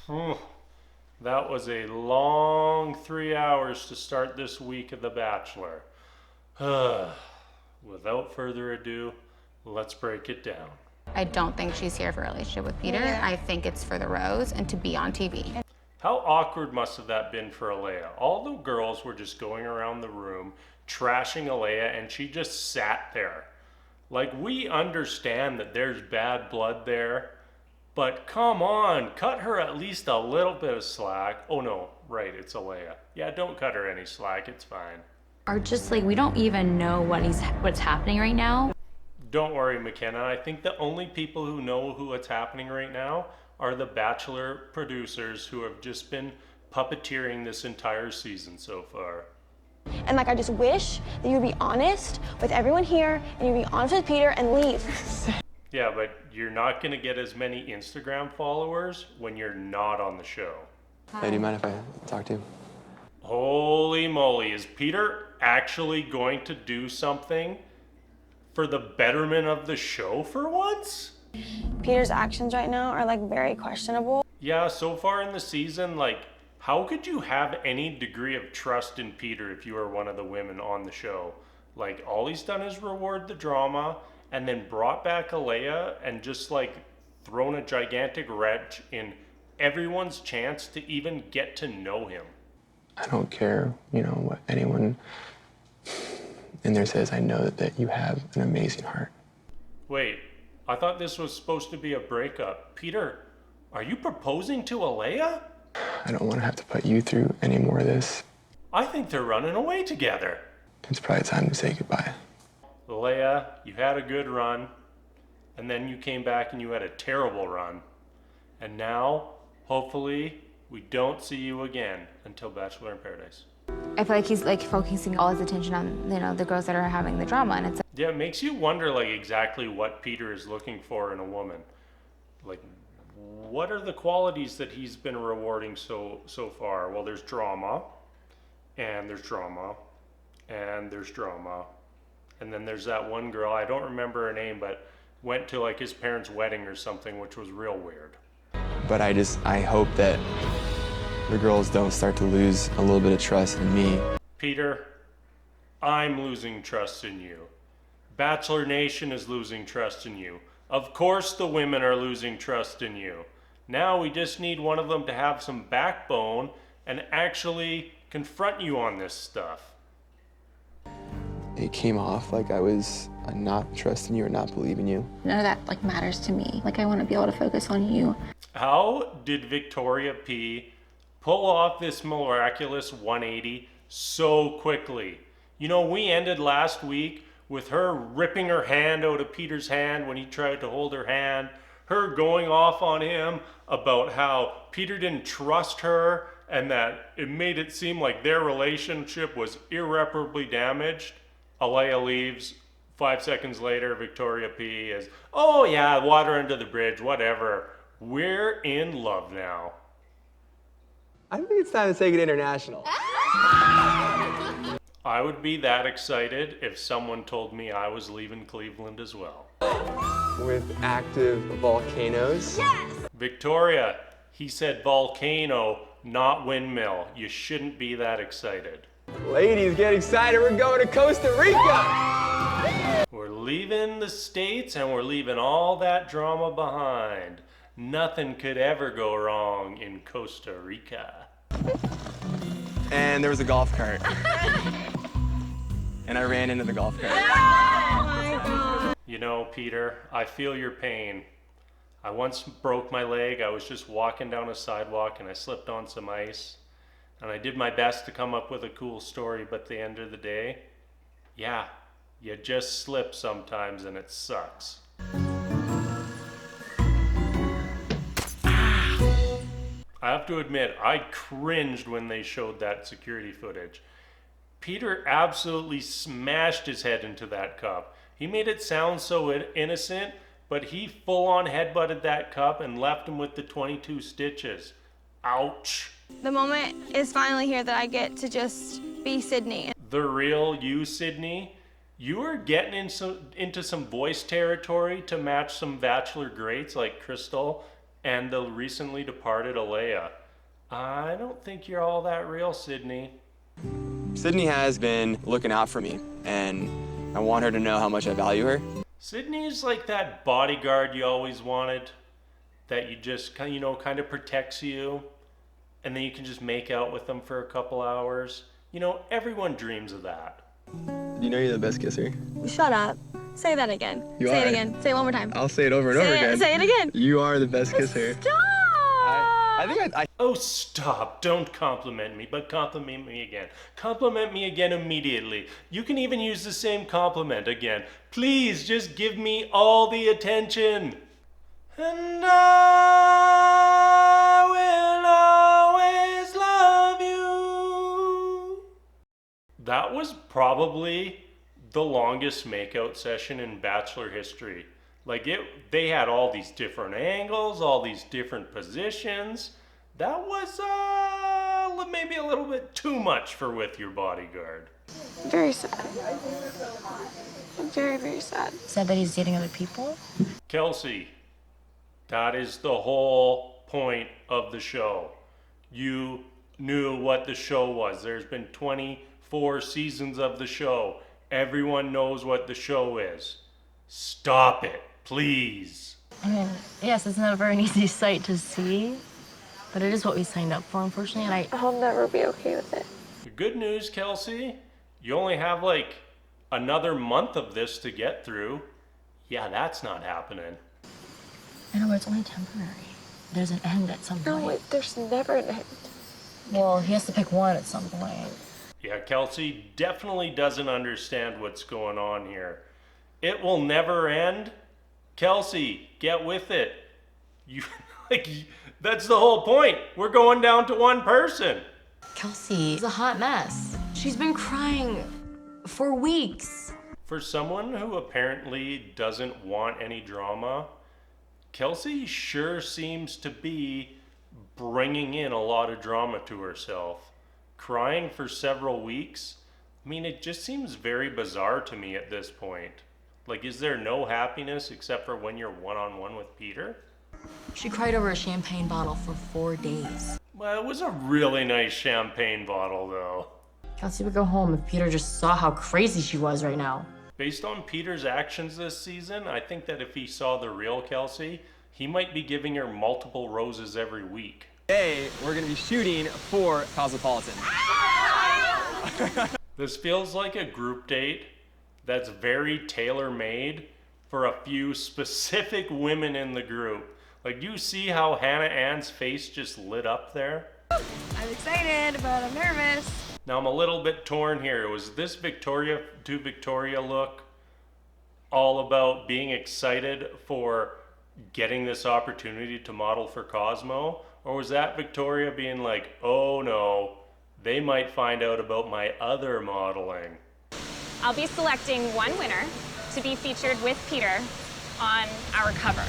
Phew, that was a long 3 hours to start this week of The Bachelor. Without further ado, let's break it down. I don't think she's here for a relationship with Peter. Yeah. I think it's for the rose and to be on TV. How awkward must have that been for Alea? All the girls were just going around the room trashing Alea, and she just sat there. Like, we understand that there's bad blood there, but come on, cut her at least a little bit of slack. Oh no, right, it's Alea. Yeah, don't cut her any slack, it's fine. Are just like, we don't even know what's happening right now. Don't worry, McKenna. I think the only people who know what's happening right now are the Bachelor producers who have just been puppeteering this entire season so far. And like, I just wish that you'd be honest with everyone here and you'd be honest with Peter and leave. Yeah, but you're not going to get as many Instagram followers when you're not on the show. Hey, do you mind if I talk to you? Holy moly, is Peter actually going to do something for the betterment of the show for once? Peter's actions right now are like very questionable. Yeah, so far in the season, like, how could you have any degree of trust in Peter if you are one of the women on the show? Like, all he's done is reward the drama and then brought back Alea and just like thrown a gigantic wrench in everyone's chance to even get to know him. I don't care, what anyone in there says. I know that you have an amazing heart. Wait, I thought this was supposed to be a breakup. Peter, are you proposing to Alea? I don't want to have to put you through any more of this. I think they're running away together. It's probably time to say goodbye. Alea, you had a good run, and then you came back and you had a terrible run. And now, hopefully, we don't see you again until Bachelor in Paradise. I feel like he's like focusing all his attention on, the girls that are having the drama, and it's Yeah, it makes you wonder like exactly what Peter is looking for in a woman. Like, what are the qualities that he's been rewarding so far? Well, there's drama, and there's drama, and there's drama. And then there's that one girl, I don't remember her name, but went to like his parents' wedding or something, which was real weird. But I hope that the girls don't start to lose a little bit of trust in me. Peter, I'm losing trust in you. Bachelor Nation is losing trust in you. Of course the women are losing trust in you. Now we just need one of them to have some backbone and actually confront you on this stuff. It came off like I was not trusting you or not believing you. None of that like matters to me. Like, I want to be able to focus on you. How did Victoria P pull off this miraculous 180 so quickly? We ended last week with her ripping her hand out of Peter's hand when he tried to hold her hand, her going off on him about how Peter didn't trust her and that it made it seem like their relationship was irreparably damaged. Alea leaves. 5 seconds later, Victoria P is, oh yeah, water under the bridge, whatever. We're in love now. I think it's time to take it international. I would be that excited if someone told me I was leaving Cleveland as well. With active volcanoes. Victoria, he said volcano, not windmill. You shouldn't be that excited. Ladies, get excited. We're going to Costa Rica. We're leaving the States and we're leaving all that drama behind. Nothing could ever go wrong in Costa Rica. And there was a golf cart. And I ran into the golf cart. Peter, I feel your pain. I once broke my leg. I was just walking down a sidewalk and I slipped on some ice. And I did my best to come up with a cool story, but at the end of the day, yeah, you just slip sometimes and it sucks. I have to admit, I cringed when they showed that security footage. Peter absolutely smashed his head into that cup. He made it sound so innocent, but he full-on headbutted that cup and left him with the 22 stitches. Ouch. The moment is finally here that I get to just be Sydney. The real you, Sydney. You are getting into some voice territory to match some Bachelor greats like Crystal and the recently departed Alea. I don't think you're all that real, Sydney. Sydney has been looking out for me, and I want her to know how much I value her. Sydney's like that bodyguard you always wanted, that you just, kind of protects you, and then you can just make out with them for a couple hours. Everyone dreams of that. You know you're the best kisser. Shut up. Say that again. You Say are. it again. Say it one more time. I'll say it over and over again. Say it again. You are the best kisser. Stop! I think I Oh, stop. Don't compliment me, but compliment me again. Compliment me again immediately. You can even use the same compliment again. Please, just give me all the attention. And I will always love you. That was probably the longest makeout session in Bachelor history. They had all these different angles, all these different positions. That was maybe a little bit too much for With Your Bodyguard. Very sad. Very, very sad. Said that he's dating other people? Kelsey, that is the whole point of the show. You knew what the show was. There's been 24 seasons of the show. Everyone knows what the show is. Stop it, please. I mean, yes, it's never an easy sight to see, but it is what we signed up for, unfortunately, and I'll never be okay with it. The good news, Kelsey, you only have another month of this to get through. Yeah, that's not happening. I know, but it's only temporary. There's an end at some point. No, there's never an end. Well, he has to pick one at some point. Yeah, Kelsey definitely doesn't understand what's going on here. It will never end. Kelsey, get with it. That's the whole point. We're going down to one person. Kelsey is a hot mess. She's been crying for weeks. For someone who apparently doesn't want any drama, Kelsey sure seems to be bringing in a lot of drama to herself. Crying for several weeks? I mean, it just seems very bizarre to me at this point. Is there no happiness except for when you're one-on-one with Peter? She cried over a champagne bottle for 4 days. Well, it was a really nice champagne bottle, though. Kelsey would go home if Peter just saw how crazy she was right now. Based on Peter's actions this season, I think that if he saw the real Kelsey, he might be giving her multiple roses every week. Today, we're gonna be shooting for Cosmopolitan. This feels like a group date that's very tailor-made for a few specific women in the group. You see how Hannah Ann's face just lit up there? I'm excited, but I'm nervous. Now I'm a little bit torn here. Was this Victoria to Victoria look all about being excited for getting this opportunity to model for Cosmo? Or was that Victoria being like, oh no, they might find out about my other modeling? I'll be selecting one winner to be featured with Peter on our cover.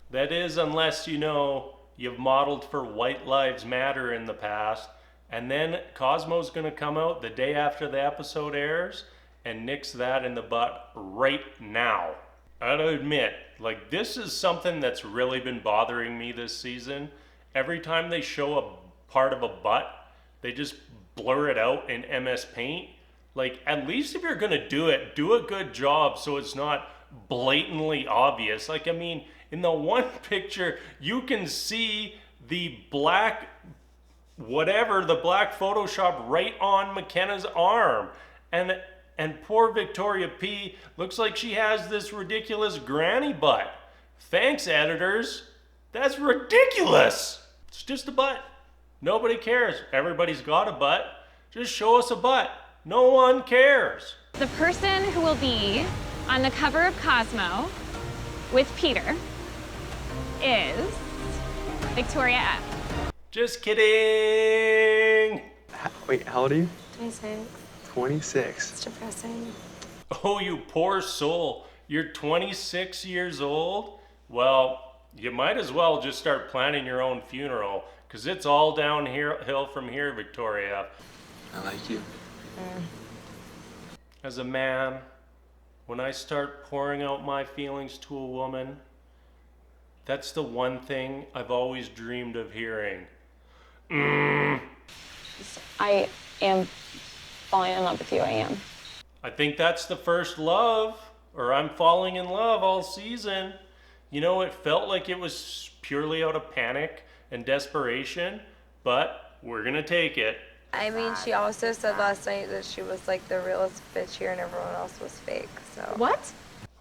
That is, unless you've modeled for White Lives Matter in the past, and then Cosmo's gonna come out the day after the episode airs and nix that in the butt right now. I gotta admit, this is something that's really been bothering me this season. Every time they show a part of a butt, they just blur it out in MS Paint. At least if you're gonna do it, do a good job so it's not blatantly obvious. In the one picture, you can see the black Photoshop right on McKenna's arm. And poor Victoria P looks like she has this ridiculous granny butt. Thanks, editors. That's ridiculous. It's just a butt. Nobody cares. Everybody's got a butt. Just show us a butt. No one cares. The person who will be on the cover of Cosmo with Peter is Victoria F. Just kidding. Wait, how old are you? 26. 26. It's depressing. Oh, you poor soul. You're 26 years old? Well, you might as well just start planning your own funeral, because it's all downhill from here, Victoria. I like you. As a man, when I start pouring out my feelings to a woman, That's the one thing I've always dreamed of hearing. I am falling in love with you, I am. I think that's the first love, or I'm falling in love all season. You know, it felt like it was purely out of panic and desperation, but we're gonna take it. I mean, she also said last night that she was like the realest bitch here and everyone else was fake, so. What?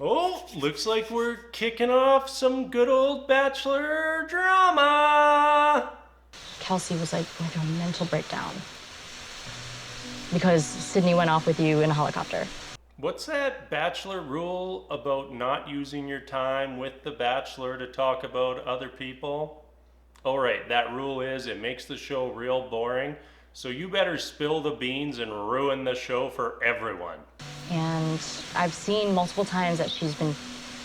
Oh, looks like we're kicking off some good old Bachelor drama. Kelsey was like going through a mental breakdown because Sydney went off with you in a helicopter. What's that Bachelor rule about not using your time with the Bachelor to talk about other people? Oh, right, that rule is it makes the show real boring, so you better spill the beans and ruin the show for everyone. And I've seen multiple times that she's been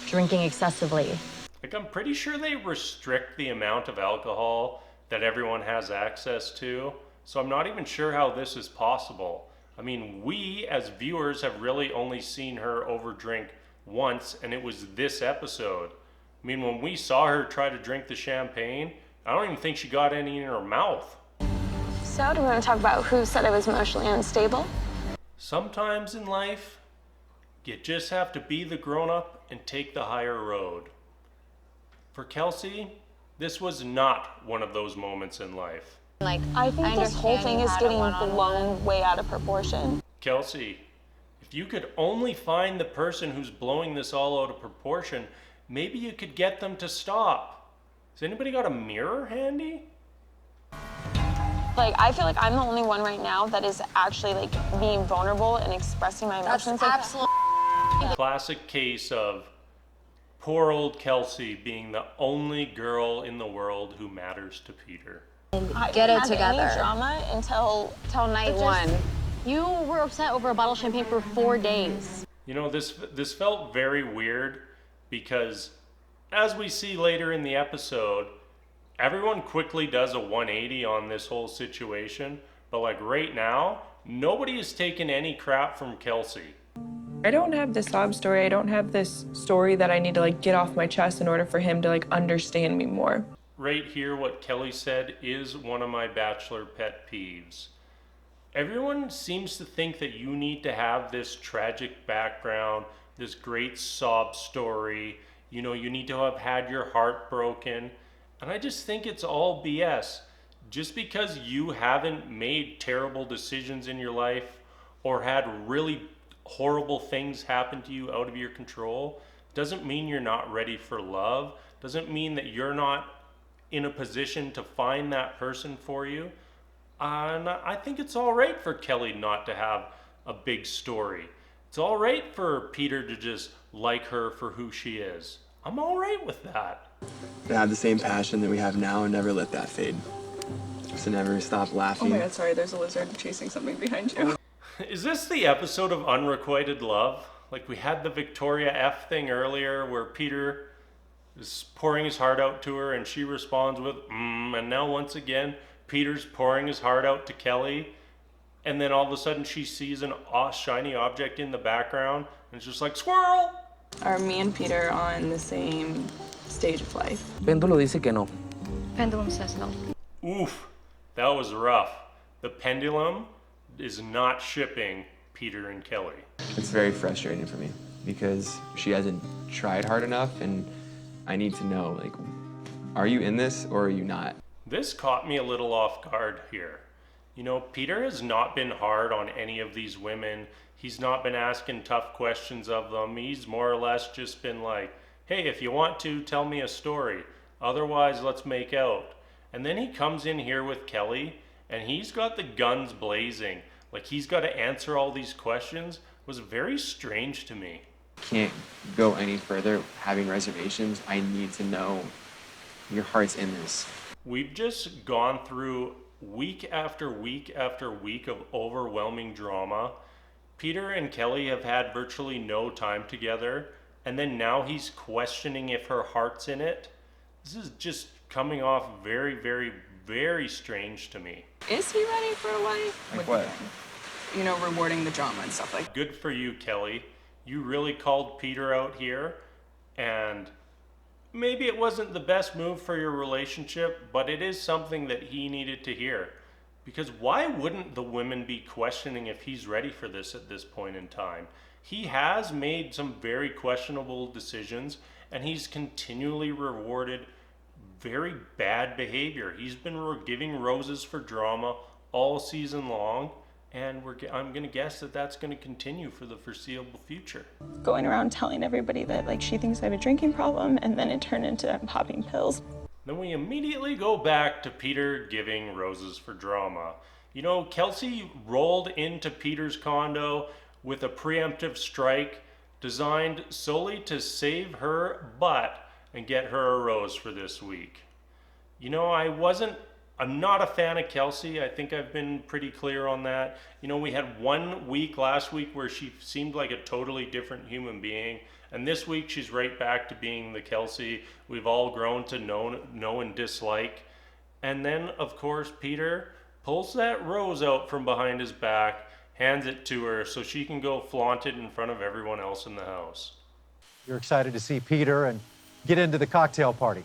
drinking excessively. Like, I'm pretty sure they restrict the amount of alcohol that everyone has access to, so I'm not even sure how this is possible. I mean, we as viewers have really only seen her overdrink once, and it was this episode. I mean, when we saw her try to drink the champagne, I don't even think she got any in her mouth. So, do we want to talk about who said I was emotionally unstable? Sometimes in life, you just have to be the grown-up and take the higher road. For Kelsey, this was not one of those moments in life. Like, I think this whole thing is getting blown way out of proportion. Kelsey, if you could only find the person who's blowing this all out of proportion, maybe you could get them to stop. Has anybody got a mirror handy? Like, I feel like I'm the only one right now that is actually, like, being vulnerable and expressing my emotions. That's absolutely. Classic case of poor old Kelsey being the only girl in the world who matters to Peter. Get it Any together. drama until Night one. You were upset over a bottle of champagne for 4 days. You know, this felt very weird because, as we see later in the episode, everyone quickly does a 180 on this whole situation, but like right now, nobody is taking any crap from Kelsey. I don't have this sob story. I don't have this story that I need to like get off my chest in order for him to like understand me more. Right here, what Kelley said is one of my Bachelor pet peeves. Everyone seems to think that you need to have this tragic background, this great sob story. You know, you need to have had your heart broken. And I just think it's all BS. Just because you haven't made terrible decisions in your life or had really horrible things happen to you out of your control doesn't mean you're not ready for love, doesn't mean that you're not in a position to find that person for you. And I think it's all right for Kelley not to have a big story. It's all right for Peter to just like her for who she is. I'm all right with that. To have the same passion that we have now and never let that fade. To never stop laughing. Oh my god, sorry, there's a lizard chasing something behind you. Is this the episode of Unrequited Love? Like we had the Victoria F thing earlier where Peter is pouring his heart out to her and she responds with and now once again Peter's pouring his heart out to Kelley, and then all of a sudden she sees an shiny object in the background and it's just like squirrel. Are me and Peter on the same stage of life? Péndulo dice que no. Pendulum says no. Oof, that was rough. The pendulum is not shipping Peter and Kelley. It's very frustrating for me because she hasn't tried hard enough, and I need to know, like, are you in this or are you not? This caught me a little off guard here. You know, Peter has not been hard on any of these women. He's not been asking tough questions of them. He's more or less just been like, hey, if you want to, tell me a story. Otherwise, let's make out. And then he comes in here with Kelley, and he's got the guns blazing. Like he's got to answer all these questions. It was very strange to me. Can't go any further having reservations. I need to know your heart's in this. We've just gone through week after week after week of overwhelming drama. Peter and Kelley have had virtually no time together, and then now he's questioning if her heart's in it. This is just coming off very, very, very strange to me. Is he ready for a wife? Like what? You know, rewarding the drama and stuff like that. Good for you, Kelley. You really called Peter out here, and maybe it wasn't the best move for your relationship, but it is something that he needed to hear. Because why wouldn't the women be questioning if he's ready for this at this point in time? He has made some very questionable decisions, and he's continually rewarded very bad behavior. He's been giving roses for drama all season long, and I'm going to guess that that's going to continue for the foreseeable future. Going around telling everybody that like she thinks I have a drinking problem, and then it turned into I'm popping pills. Then we immediately go back to Peter giving roses for drama. You know, Kelsey rolled into Peter's condo with a preemptive strike designed solely to save her butt and get her a rose for this week. You know, I'm not a fan of Kelsey. I think I've been pretty clear on that. You know, we had 1 week last week where she seemed like a totally different human being. And this week she's right back to being the Kelsey we've all grown to know and dislike. And then, of course, Peter pulls that rose out from behind his back, hands it to her so she can go flaunt it in front of everyone else in the house. You're excited to see Peter and get into the cocktail party.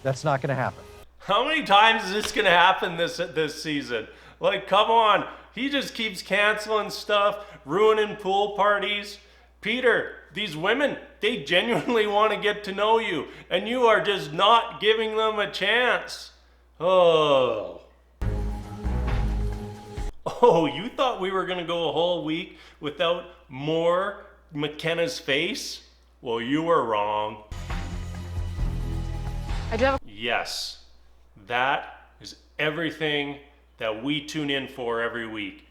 That's not going to happen. How many times is this going to happen this season? Like, come on. He just keeps canceling stuff, ruining pool parties. Peter, these women, they genuinely want to get to know you, and you are just not giving them a chance. Oh, you thought we were going to go a whole week without more McKenna's face? Well, you were wrong. Yes, that is everything that we tune in for every week.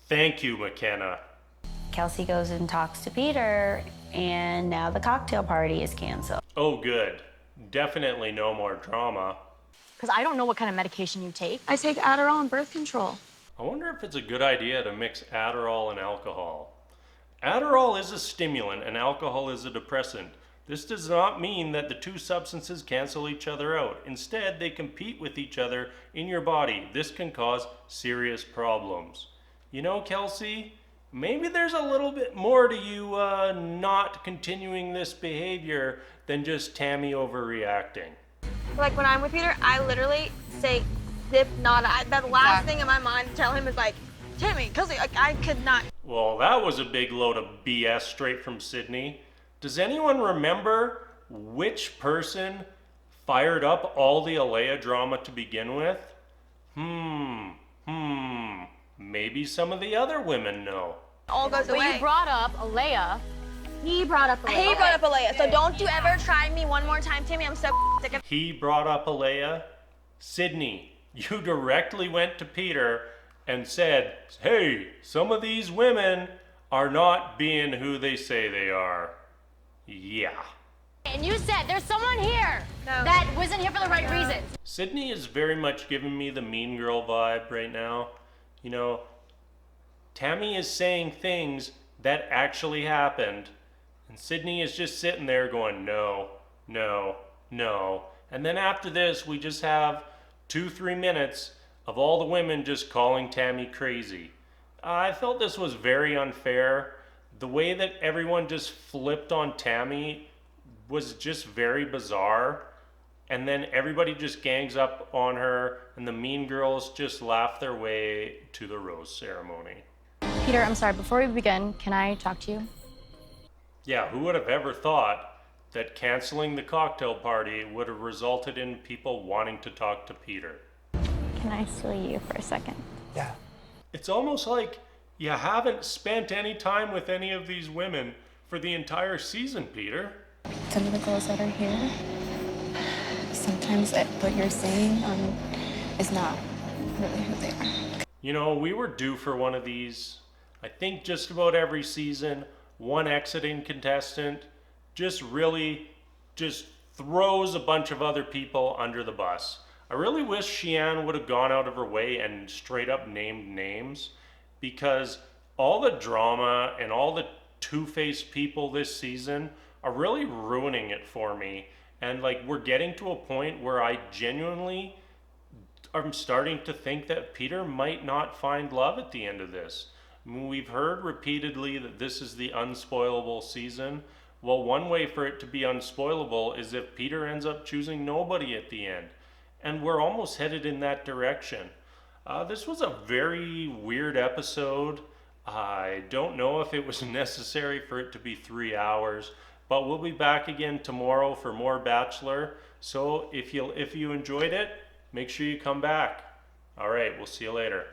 Thank you, McKenna. Kelsey goes and talks to Peter, and now the cocktail party is canceled. Oh, good. Definitely no more drama. Because I don't know what kind of medication you take. I take Adderall and birth control. I wonder if it's a good idea to mix Adderall and alcohol. Adderall is a stimulant and alcohol is a depressant. This does not mean that the two substances cancel each other out. Instead, they compete with each other in your body. This can cause serious problems. You know, Kelsey, maybe there's a little bit more to you not continuing this behavior than just Tammy overreacting. Like when I'm with Peter, I literally say zip nada. The last thing in my mind to tell him is like, Tammy, Kelsey, I could not. Well, that was a big load of BS straight from Sydney. Does anyone remember which person fired up all the Alea drama to begin with? Maybe some of the other women know. All goes away. But you brought up Alea. He brought up Alea. He brought up Alea. So don't you ever try me one more time, Tammy. I'm so sick of. He brought up Alea. Sydney, you directly went to Peter and said, hey, some of these women are not being who they say they are. Yeah. And you said there's someone here that wasn't here for the right reasons. Sydney is very much giving me the mean girl vibe right now. You know, Tammy is saying things that actually happened, and Sydney is just sitting there going, no, no, no. And then after this, we just have 2-3 minutes of all the women just calling Tammy crazy. I felt this was very unfair. The way that everyone just flipped on Tammy was just very bizarre. And then everybody just gangs up on her, and the mean girls just laugh their way to the rose ceremony. Peter, I'm sorry. Before we begin, can I talk to you? Yeah, who would have ever thought that canceling the cocktail party would have resulted in people wanting to talk to Peter? Can I steal you for a second? Yeah. It's almost like you haven't spent any time with any of these women for the entire season, Peter. Some of the girls that are here, sometimes what you're saying is not really who they are. You know, we were due for one of these. I think just about every season, one exiting contestant just throws a bunch of other people under the bus. I really wish Sheehan would have gone out of her way and straight up named names, because all the drama and all the two-faced people this season are really ruining it for me. And like, we're getting to a point where I genuinely am starting to think that Peter might not find love at the end of this. I mean, we've heard repeatedly that this is the unspoilable season, Well, one way for it to be unspoilable is if Peter ends up choosing nobody at the end. And we're almost headed in that direction. This was a very weird episode. I don't know if it was necessary for it to be 3 hours, but we'll be back again tomorrow for more Bachelor. So if you enjoyed it, make sure you come back. All right, we'll see you later.